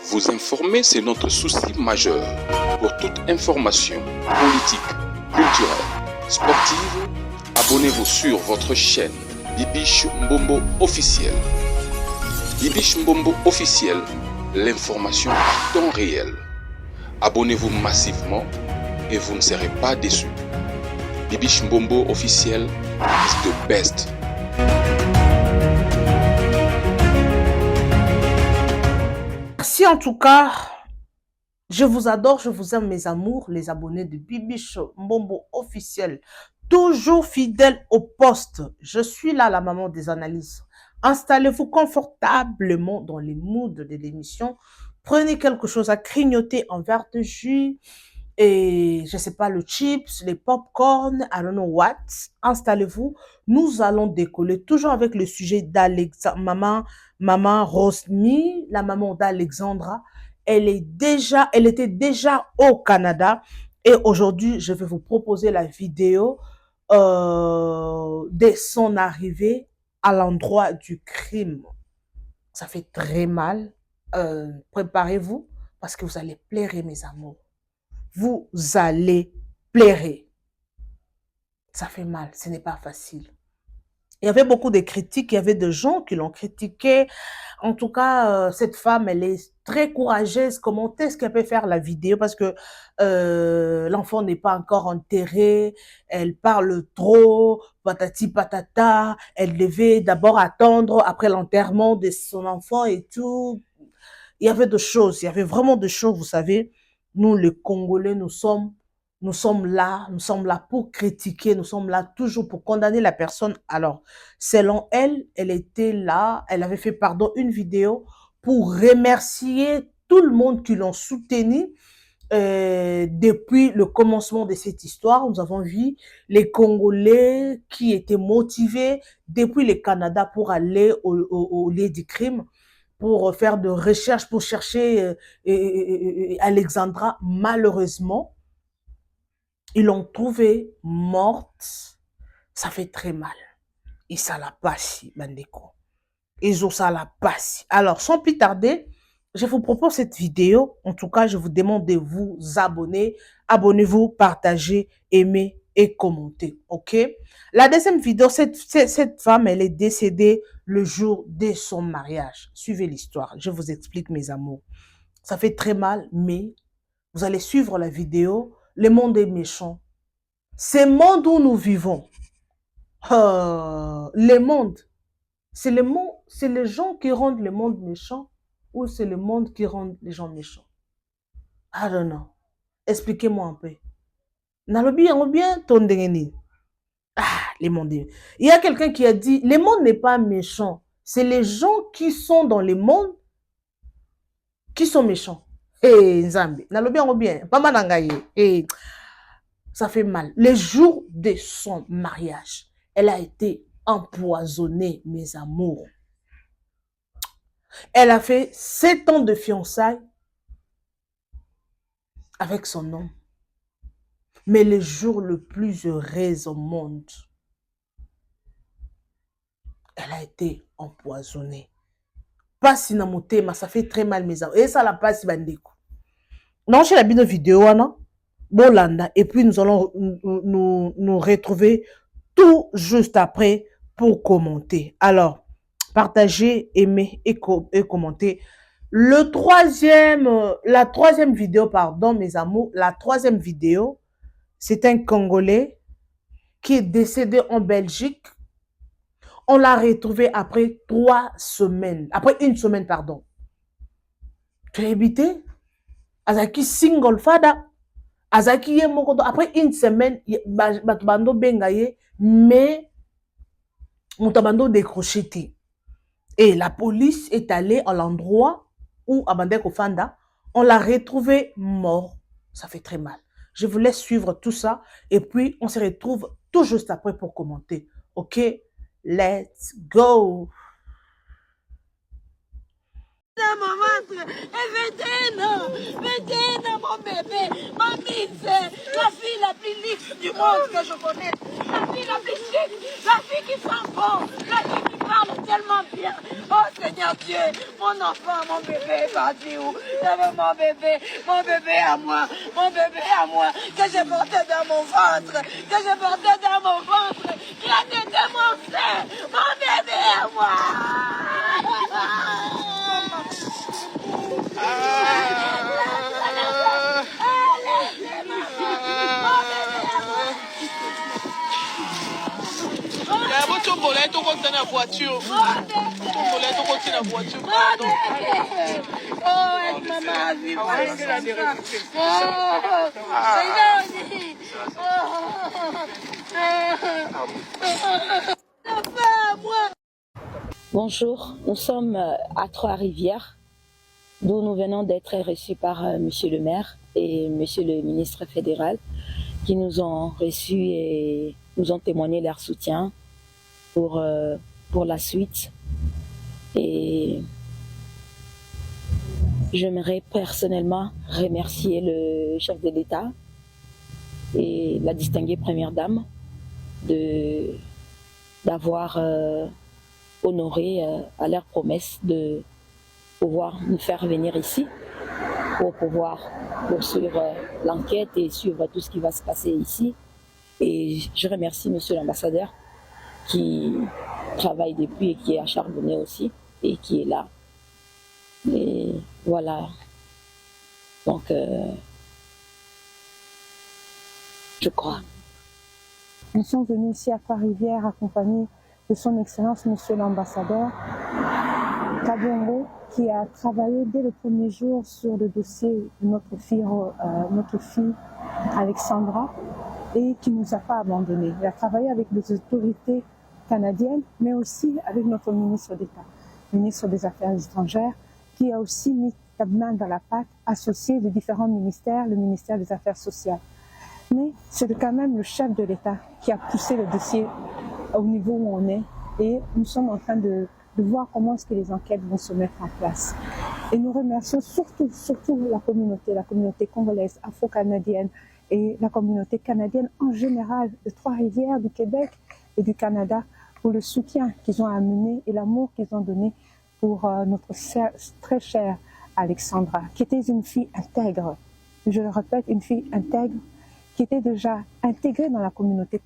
Vous informer, c'est notre souci majeur. Pour toute information politique, culturelle, sportive, abonnez-vous sur votre chaîne Bibiche Mbombo officiel. Bibiche Mbombo officiel, l'information à temps réel. Abonnez-vous massivement et vous ne serez pas déçus. Bibiche Mbombo officiel is the best. Merci en tout cas. Je vous adore, je vous aime mes amours, les abonnés de Bibiche Mbombo officiel. Toujours fidèle au poste. Je suis là, la maman des analyses. Installez-vous confortablement dans les moods de l'émission. Prenez quelque chose à grignoter, un verre de jus et je sais pas, le chips, les popcorn, I don't know what. Installez-vous. Nous allons décoller toujours avec le sujet maman Rosny, la maman d'Alexandra. Elle était déjà au Canada et aujourd'hui, je vais vous proposer la vidéo de son arrivée à l'endroit du crime. Ça fait très mal. Préparez-vous parce que vous allez pleurer, mes amours. Vous allez pleurer. Ça fait mal, ce n'est pas facile. Il y avait beaucoup de critiques, il y avait des gens qui l'ont critiqué. En tout cas, cette femme, elle est très courageuse. Comment est-ce qu'elle peut faire la vidéo? Parce que l'enfant n'est pas encore enterré. Elle parle trop, patati patata. Elle devait d'abord attendre après l'enterrement de son enfant et tout. Il y avait des choses, il y avait vraiment des choses, vous savez. Nous, les Congolais, nous sommes là pour critiquer, nous sommes là toujours pour condamner la personne. Alors, selon elle, elle était là, elle avait fait, une vidéo pour remercier tout le monde qui l'ont soutenu depuis le commencement de cette histoire. Nous avons vu les Congolais qui étaient motivés depuis le Canada pour aller au lieu du crime, pour faire de recherches, pour chercher Alexandra. Malheureusement, ils l'ont trouvée morte. Ça fait très mal. Et ça l'a passé, bandeko. Et ça l'a passé. Alors, sans plus tarder, je vous propose cette vidéo. En tout cas, je vous demande de vous abonner. Abonnez-vous, partagez, aimez et commentez. OK? La deuxième vidéo, cette femme, elle est décédée le jour de son mariage. Suivez l'histoire. Je vous explique, mes amours. Ça fait très mal, mais vous allez suivre la vidéo. Le monde est méchant. Ce monde où nous vivons, le monde, c'est les gens qui rendent le monde méchant ou c'est le monde qui rend les gens méchants? I don't know. Expliquez-moi un peu. Nalobi yango bien ton ndenge. Ah, le monde. Il y a quelqu'un qui a dit, le monde n'est pas méchant. C'est les gens qui sont dans le monde qui sont méchants. Eh, Nzambe. Nalobi yango bien. Pama nangaye. Eh, ça fait mal. Le jour de son mariage, elle a été empoisonnée, mes amours. Elle a fait 7 ans de fiançailles avec son homme. Mais le jour le plus heureux au monde, elle a été empoisonnée. Pasi na motema, ça fait très mal, mes amours. Et ça la passe bandeko. Non, j'ai la bino vidéo, non? Bolanda. Et puis nous allons nous retrouver tout juste après pour commenter. Alors, partagez, aimez et commentez. La troisième vidéo, pardon, mes amours, la troisième vidéo, c'est un Congolais qui est décédé en Belgique. On l'a retrouvé après 3 semaines. Après 1 semaine, pardon. Tu as évité? Azaki single father. Azaki ye mokodo. Après 1 semaine, batubando bengaye, mais mutabando décroché. Et la police est allée à l'endroit où Abandeko Fanda, on l'a retrouvé mort. Ça fait très mal. Je vous laisse suivre tout ça et puis on se retrouve tout juste après pour commenter. OK? Let's go! Maman, Vedena, mon bébé, ma mise, la fille la plus luxe du monde que je connais, la fille la plus chic, la fille qui sent bon, la fille qui parle tellement bien. Oh Seigneur Dieu, mon enfant, mon bébé est parti où? Mon bébé à moi, que j'ai porté dans mon ventre, qui a été mon sein, mon bébé à moi. Bonjour, nous sommes à Trois-Rivières, d'où nous venons d'être reçus par Monsieur le maire et Monsieur le ministre fédéral qui nous ont reçus et nous ont témoigné leur soutien pour la suite. Et j'aimerais personnellement remercier le chef de l'État et la distinguée première dame d'avoir honoré à leur promesse de pouvoir nous faire venir ici pour pouvoir poursuivre l'enquête et suivre tout ce qui va se passer ici. Et je remercie Monsieur l'ambassadeur qui travaille depuis et qui est acharné aussi et qui est là. Et voilà. Donc, je crois. Nous sommes venus ici à Trois-Rivières accompagnés de son Excellence Monsieur l'ambassadeur Kabongo, qui a travaillé dès le premier jour sur le dossier de notre fille Alexandra et qui ne nous a pas abandonnés. Il a travaillé avec les autorités canadiennes, mais aussi avec notre ministre d'État, ministre des Affaires étrangères, qui a aussi mis la main dans la pâte, associé les différents ministères, le ministère des Affaires sociales. Mais c'est quand même le chef de l'État qui a poussé le dossier au niveau où on est et nous sommes en train de voir comment est-ce que les enquêtes vont se mettre en place. Et nous remercions surtout la communauté congolaise, afro-canadienne et la communauté canadienne en général de Trois-Rivières, du Québec et du Canada pour le soutien qu'ils ont amené et l'amour qu'ils ont donné pour notre très chère Alexandra, qui était une fille intègre. Je le répète, une fille intègre qui était déjà intégrée dans la communauté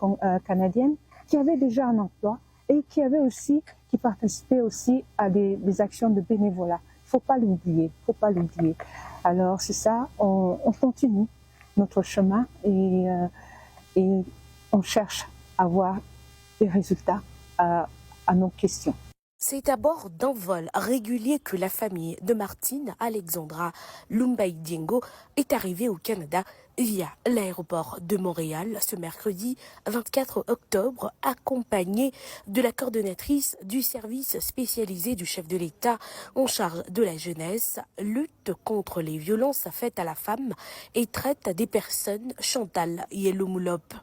canadienne, qui avait déjà un emploi et qui participait aussi à des actions de bénévolat. Il ne faut pas l'oublier, Alors c'est ça, on continue notre chemin et on cherche à avoir des résultats à nos questions. C'est à bord d'un vol régulier que la famille de Martine Alexandra Lumbaïdiengo est arrivée au Canada via l'aéroport de Montréal ce mercredi 24 octobre, accompagnée de la coordonnatrice du service spécialisé du chef de l'État en charge de la jeunesse, lutte contre les violences faites à la femme et traite des personnes, Chantal Yellomoulop.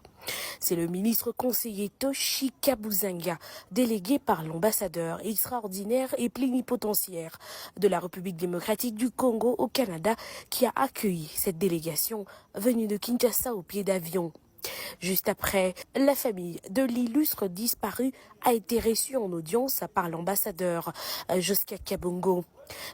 C'est le ministre conseiller Toshi Kabuzanga, délégué par l'ambassadeur extraordinaire et plénipotentiaire de la République démocratique du Congo au Canada, qui a accueilli cette délégation venue de Kinshasa au pied d'avion. Juste après, la famille de l'illustre disparu a été reçue en audience par l'ambassadeur Josca Kabongo.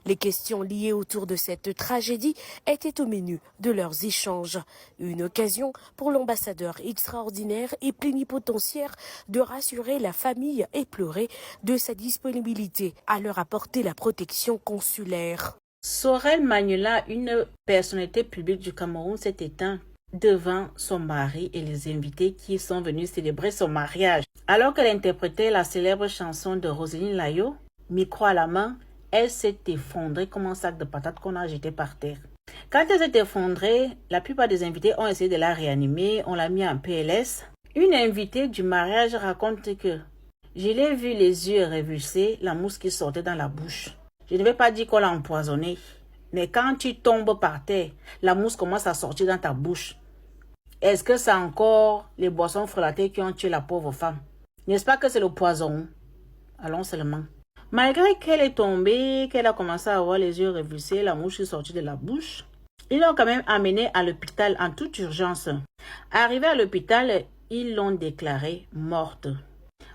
Les questions liées autour de cette tragédie étaient au menu de leurs échanges. Une occasion pour l'ambassadeur extraordinaire et plénipotentiaire de rassurer la famille éplorée de sa disponibilité à leur apporter la protection consulaire. Sorel Magnula, une personnalité publique du Cameroun, s'est éteinte devant son mari et les invités qui sont venus célébrer son mariage. Alors qu'elle interprétait la célèbre chanson de Roselyne Layo, micro à la main, elle s'est effondrée comme un sac de patates qu'on a jeté par terre. Quand elle s'est effondrée, la plupart des invités ont essayé de la réanimer, on l'a mis en PLS. Une invitée du mariage raconte que « Je l'ai vu les yeux révulsés, la mousse qui sortait dans la bouche. Je ne vais pas dire qu'on l'a empoisonnée. Mais quand tu tombes par terre, la mousse commence à sortir dans ta bouche. Est-ce que c'est encore les boissons frelatées qui ont tué la pauvre femme? N'est-ce pas que c'est le poison? Allons seulement. » Malgré qu'elle est tombée, qu'elle a commencé à avoir les yeux révulsés, la mouche est sortie de la bouche, ils l'ont quand même amenée à l'hôpital en toute urgence. Arrivée à l'hôpital, ils l'ont déclarée morte.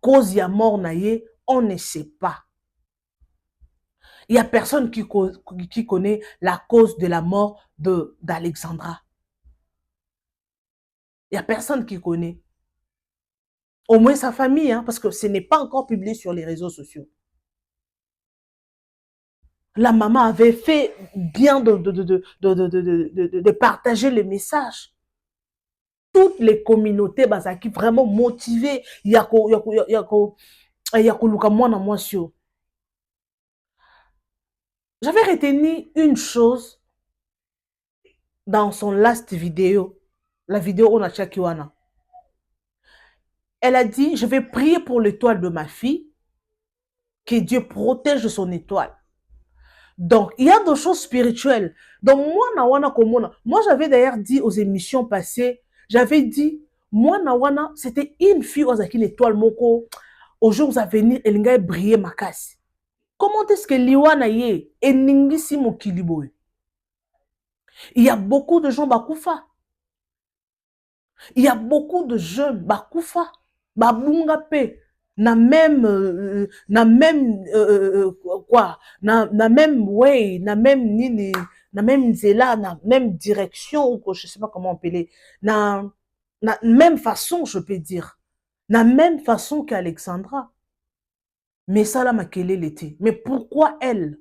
cause ya mort na ye, on ne sait pas. Il n'y a personne qui connaît la cause de la mort d'Alexandra. Il n'y a personne qui connaît. Au moins sa famille, hein, parce que ce n'est pas encore publié sur les réseaux sociaux. La maman avait fait bien de partager le message. Toutes les communautés qui vraiment motivées. J'avais retenu une chose dans son last vidéo. La vidéo on a Chakiwana. Elle a dit, je vais prier pour l'étoile de ma fille, que Dieu protège son étoile. Donc, il y a des choses spirituelles. Donc, moi, j'avais d'ailleurs dit aux émissions passées, j'avais dit, moi, c'était une fille aux une étoile moko. Au jour à venir, elle va briller ma casse. Comment est-ce que Liwana ye et ningisi mokilibo? Il y a beaucoup de gens bakoufa. Il y a beaucoup de jeunes bakoufa. Babunga pe. Na même quoi, na même way, na même nini, na même zela, na même direction, ou je sais pas comment appeler, na même façon, je peux dire, na même façon qu'Alexandra. Mais ça là, makele l'était. Mais pourquoi elle?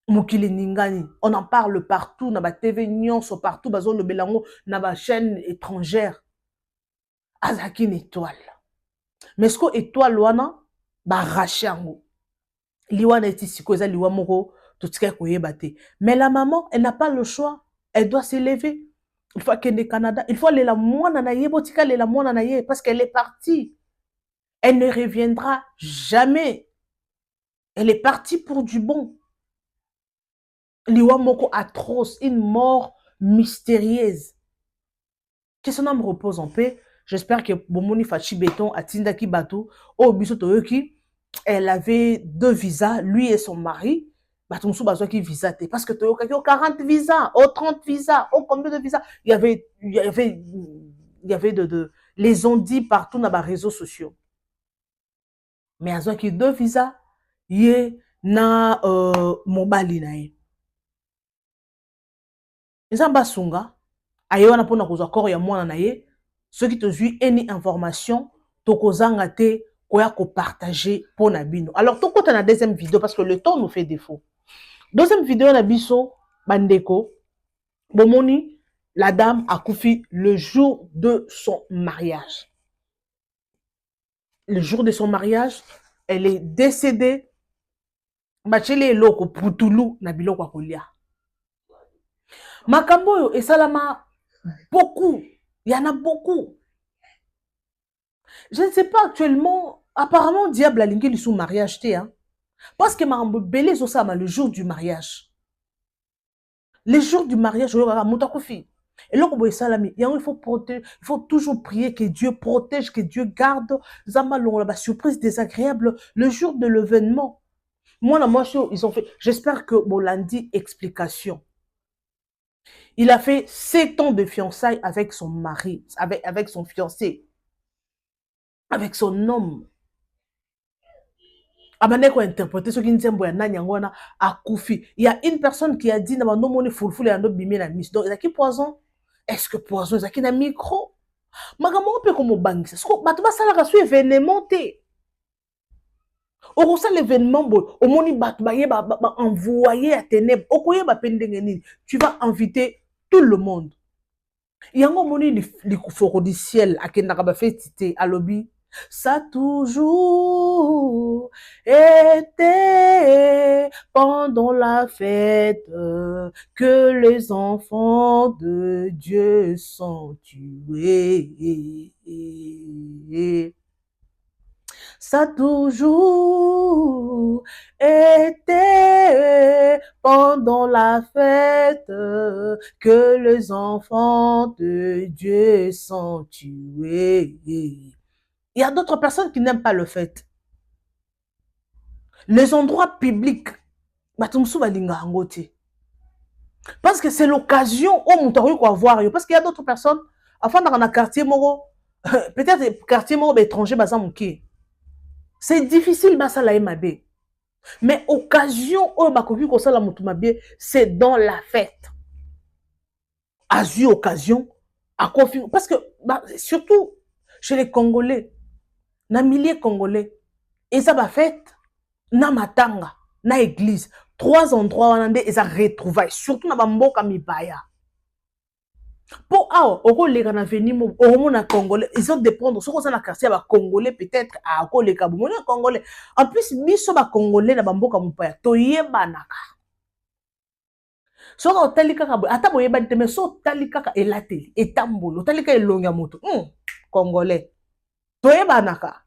Mokile Ningani, on en parle partout, na ba TV nyonso partout, bazo le belango, na ba chaîne étrangère. Azaki une étoile. Mais ce que étoile wana ba rachango. Liwana eti sikoza liwa moko tutika koyebate. Mais la maman, elle n'a pas le choix. Elle doit s'élever. Il faut qu'elle est Canada. Il faut aller la moine na ye, botika la moine na ye parce qu'elle est partie. Elle ne reviendra jamais. Elle est partie pour du bon. Liwa moko atroce, une mort mystérieuse. Que son âme repose en paix. J'espère que Bomoni Fachi Béton a Tindaki Batou, au Bisotoyoki, elle avait 2 visas, lui et son mari. Batumsu Bazo qui visaté. Parce que tu as 40 visas, 30 visas, combien de visas? Il y avait les ont dit partout dans les réseaux sociaux. Mais à qui 2 visas, il y a na mobali nae. Nzamba sunga, ayewana pona kozwa koro ya mwana nae. Ceux qui te suivent any information, tokozanga te koya ko partager pour nabino. Alors to kota na deuxième vidéo parce que le temps nous fait défaut. Deuxième vidéo na biso bandeko bomoni la dame a koufi le jour de son mariage. Le jour de son mariage, elle est décédée. Bachele loko putulu na biloko akolia. Makambo yo esalama beaucoup. Il y en a beaucoup. Je ne sais pas actuellement. Apparemment, diable a lingué sous mariage. Hein? Parce que Marambo Belé Zosama, le jour du mariage. Le jour du mariage, et là, il faut toujours prier que Dieu protège, que Dieu garde. La surprise désagréable le jour de l'événement. Moi, ils ont fait. J'espère que Bolandi explication. Il a fait 7 ans de fiançailles avec son mari, avec son fiancé, avec son homme. Interpréter ce qui nous il y a une personne qui a dit donc il y a qui poison? Est-ce que poison est qui na micro? Magamon peut comme bang ça ça la su événement té. Au ça l'événement au moni envoyer à ténèbres tu vas inviter tout le monde. Il y a un moment où du ciel à Kenaraba fait à lobby. Ça a toujours été pendant la fête que les enfants de Dieu sont tués. Ça a toujours été pendant la fête que les enfants de Dieu sont tués. Il y a d'autres personnes qui n'aiment pas le fait. Les endroits publics, parce que c'est l'occasion où on peut voir. Parce qu'il y a d'autres personnes, enfin dans un quartier moro, peut-être quartier moro étranger, C'est difficile, basala ye mabe. Mais occasion, oh, bakoki kosala mutu mabe, c'est dans la fête. A eu occasion, à confirmer. Parce que, bah, surtout chez les Congolais, na milliers Congolais, et ça va fête, na matanga, na église, 3 endroits où on a des retrouvailles, surtout na bamboka mibaya. Pour oko leka na veni mo omo na Congolais, ils ont dépendre ce qu'on a na quartier ba Congolais peut-être à oko leka bo na Congolais. En plus biso ba Congolais na bamboka mupaya to yebanaka. So ka otali kaka ata boyeba nteme so otali kaka elateli etambolo otali ka elonga moto Congolais to yebanaka.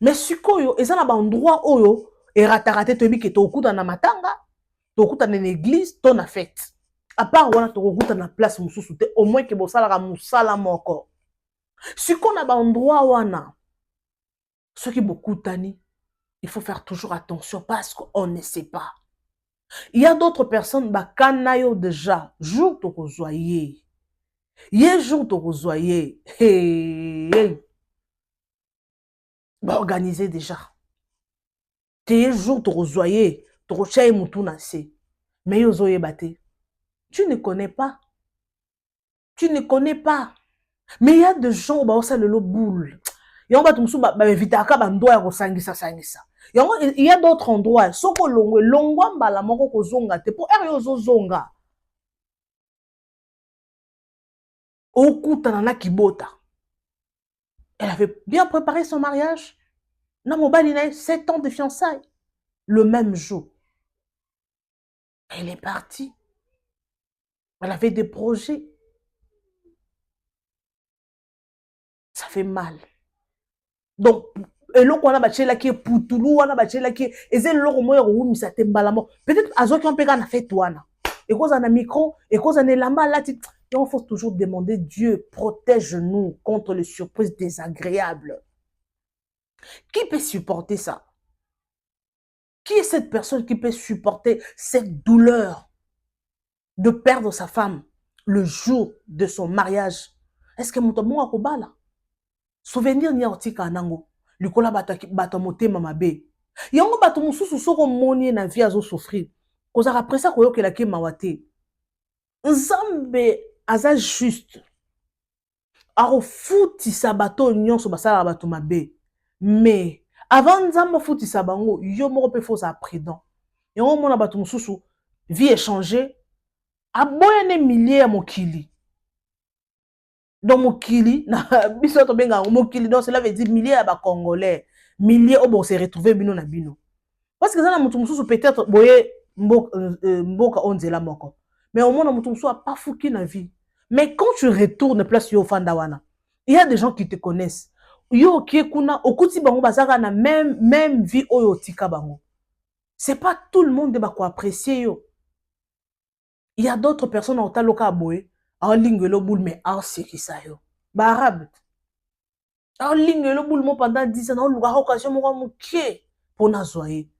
Mais sikoyo eza na ba endroit oyo eratarate to biki to okuta na matanga to okuta na église to na fête. À part wana to okuta na place mususu te au moins que bosala ka musala moko. Siko na ba endroit wana ceux qui bokutani il faut faire toujours attention parce qu'on ne sait pas. Il y a d'autres personnes bakanayo déjà jour to kozoyer. Ye jour to kozoyer. Hey. Ba organiser déjà. Te jour to kozoyer, to kochaye mutu na se. Mais yozoye bate. Tu ne connais pas. Tu ne connais pas. Mais il y a des gens qui ont le boule. Il y a des gens qui il y a d'autres endroits. Soko longwe longwa mbala moko ko zonga te po er yozo zonga. Okuta na kibota. Elle avait bien préparé son mariage. Na mobali na 7 ans de fiançailles. Le même jour. Elle est partie. Elle avait des projets. Ça fait mal. Donc, eloko wana bachela ki putulu wana bachela ki ezeli loko moyo rumisa te mbalamo. Peut-être azoki on peka na fête wana. Et cause na micro, et cause na lamba lati. Il faut toujours demander Dieu, protège-nous contre les surprises désagréables. Qui peut supporter ça? Qui est cette personne qui peut supporter cette douleur de perdre sa femme le jour de son mariage? Est-ce que mutomo akobala? Souvenir ni otika anango. Likola bato motema mabe. Yango bato mususu soko moni na vie azo souffrir. Kozaka presa koyokela ke mawate. Nzambe aza juste. Aro futi sabato nyonso basala bato mabe. Mais avant nzambe futi sabango yo moko pe faut sa prudent. Yango mona bato mususu vie échanger. Aboya ne milliers ya mokili. Donc mokili na biso to benga mokili donc cela veut dire milliers à Congolais, milliers au bon se retrouver bino na bino. Parce que ça na mutu mususu peut-être boye mboka onzela moko. Mais au moins mutu mususu a pas fouki na vie. Mais quand tu retournes place yo fandawana, il y a des gens qui te connaissent. Yo ki kuna okuti bango bazaka na même vie oyo tika bango. C'est pas tout le monde ba ko apprécier yo. Il y a d'autres personnes au taloka boye. En ligne le boule mais en c'est qui ça yo ba arabe en ligne le boule mo pendant 10 ans on a occasion mo moké pour na zoyer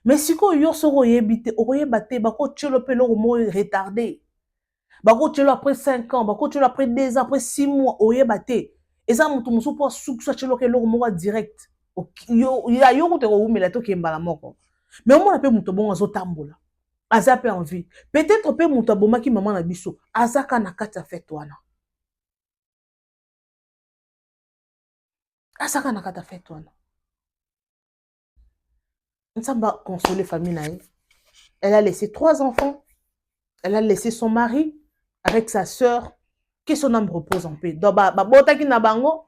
mais si ko yo soko yebite oyebate ba ko tchelo pe lo mo retardé ba ko tchelo après 5 ans ba ko tchelo après 2 ans après 6 mois oyebate et ça mutu musu pour suksa tchelo ke lo mo direct yo ya yo ko te ko umela to kembala moko mais au moins pe mutu bon azo tambola aza pe en vie. Peut-être pe mutu abomaki maman na biso. Azaka na kati ya fête wana. Azaka na kati ya fête wana. Nsamba consoler famille na ye. Elle a laissé 3 enfants. Elle a laissé son mari avec sa sœur. Que son âme repose en paix. Donc ba botaki na bango.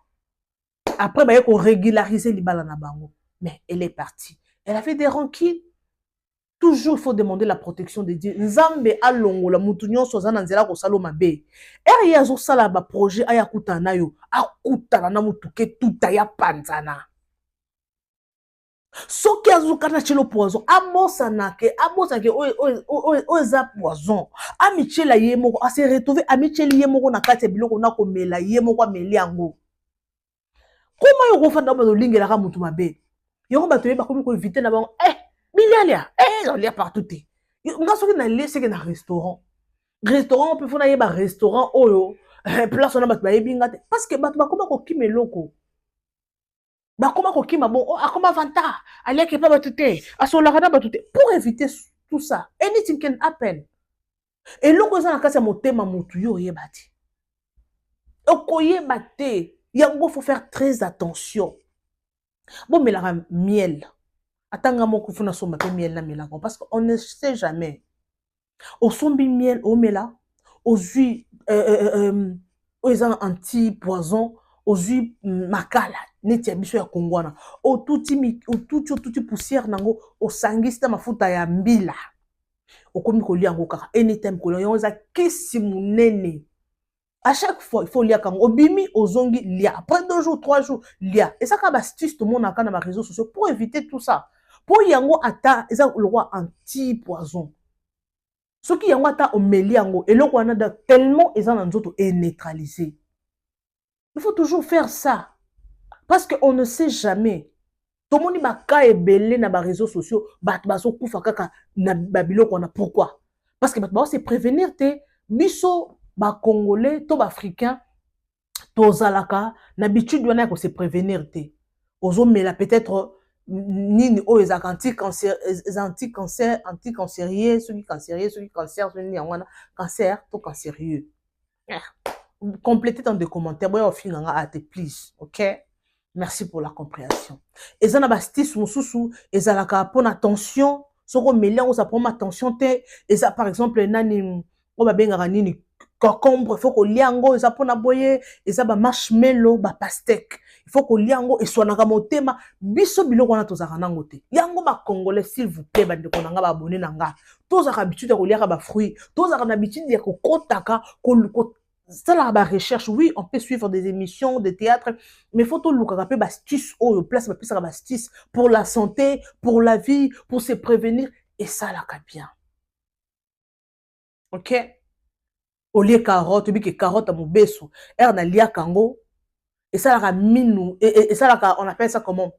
Après ba yeko régulariser libala na bango. Mais elle est partie. Elle avait des rancunes. Toujours, il faut demander la protection de Dieu. Nzambe alongo la mutunyo sozana nzela ko saloma be. Er yazo sala ba projet aya kutana yo. Akutana na mutuke tuta ya panzana. Soki azukana chelo poison, abosa ke oza poison. Amichela yemoko, a se retrouver amicheli yemoko na kati biloko na ko mela yemoko ameli yango. Comment yo ko fanda ba lingela ka mutu mabe? Yo ba to yeba komi ko éviter na ba Bilialia, il y a partout. Nga soki na lese ke na restaurant. Restaurant, on peut faire un restaurant, oyo, place on a bat ba yebinga te. Parce que bat ba koma ko kimeloko. Bah, comment kokima bon, oh, comment vanta, allez que pas batute, à son larana batute, pour éviter tout ça, anything can happen. Et l'on cause en cas, c'est mon thème, mon tuyau, y est bâti. Okoye bate, yango faut faire très attention. Bon, mais la miel, attends, mon coup, faut somma miel na miel, parce qu'on ne sait jamais. Au sombi miel, au mela, aux huiles, aux anti-poison, aux huiles makala, netia biso ya kongwana, au tuti poussière nango, au sangista mafuta ya mbila. Au komi ko liango kaka, anytime ko liango za kisi munene. À chaque fois, il faut lire comme Obimi, Ozongi, lia. Après 2 jours, 3 jours, lia. Et ça, quand astuce, tout le monde a dans les réseaux sociaux pour éviter tout ça. Pour yango ata, ils ont le roi anti-poison. Ce qui yango ata omeliango, et l'on a tellement, ils ont un autre et neutralisé. Il faut toujours faire ça. Parce qu'on ne sait jamais. Tout le monde m'a belé dans les réseaux sociaux, batbaso koufa kaka na babilo qu'on a pourquoi? Parce que batbaso c'est prévenir te biso ba congolais to ba africain to zalaka n'habitude wana ko se prévenir te. Ozo mela peut-être nini o ezaka anti-cancer anti-cancérieux, ceux qui cancérieux, ceux qui cancer, ceux qui wana cancer to cancérieux. Complétez dans des commentaires, boya au fin nga ate please, OK? Merci pour la compréhension. Et ça n'a pas stis mususu, et ça la pour attention, soko mélange ça prend attention te, et ça par exemple nani o ba benga nini concombre, il faut qu'on liango, et ça pour boyer, et ça ba marshmallow, ba pastèque. Il faut qu'on liango et soit nanga motema, biso bilo wana to zaka nango te. Yango ba congolais s'il vous plaît ba ndeko nanga ba abonné nanga. To zaka habitude ya ko liaka ba fruits, to zaka habitude ya ko kotaka ko ça la recherche, oui, on peut suivre des émissions de théâtre, mais il faut tout le monde bastis au place bastis pour la santé, pour la vie, pour se prévenir, et ça la bien. OK? Au lieu carotte, tu dis que carotte à mon besso, elle n'a lia kango, et ça la minou, et ça la on appelle ça comment?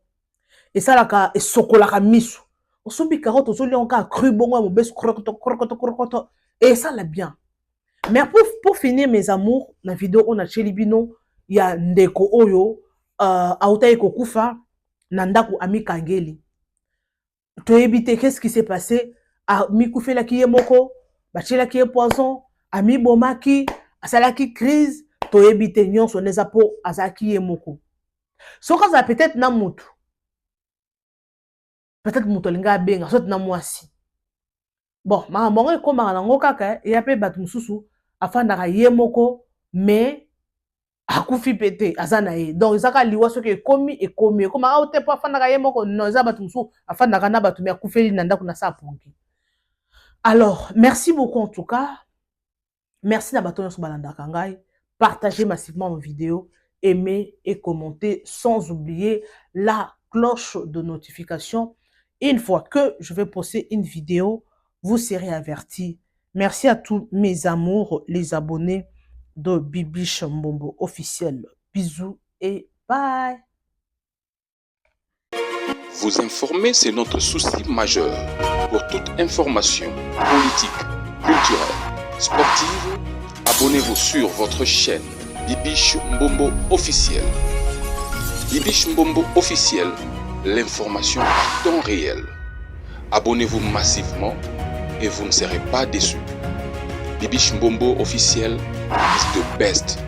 Et ça la et sokola misu. Au sombi carotte, au lieu on a cru bon mon besso, crocoto, et ça la bien. Mais pour finir mes amours, la vidéo on a chelibino, il y a ndeko oyo, autaye kokufa, nandaku ami kangeli. To éviter qu'est-ce qui s'est passé? Ami koufe la kiye moko, bachela kiye poison, ami bomaki, asala ki crise, to éviter nyon son ezapo azaki ye moko. So kaza peut-être na mutu. Peut-être mutu linga benga, soit na mwasi. Bon, ma mongo ekoma nango kaka, et après batu mususu afandaka ye moko, mais akufi pete azana ye. Donc ezaka liwa soki ekomi ekoma aute po afandaka ye moko, non eza batu mususu afandaka na batu mais akufeli na ndako na sa pongi. Alors, merci beaucoup en tout cas. Merci na batu nyonso balandaka ngai. Partagez massivement mes vidéos, aimez et commentez sans oublier la cloche de notification. Une fois que je vais poster une vidéo, vous serez avertis. Merci à tous mes amours, les abonnés de Bibiche Mbombo officiel. Bisous et bye. Vous informer, c'est notre souci majeur. Pour toute information politique, culturelle, sportive, abonnez-vous sur votre chaîne Bibiche Mbombo officiel. Bibiche Mbombo officiel, l'information à temps réel. Abonnez-vous massivement et vous ne serez pas déçus. Bibiche Mbombo officiel is the best.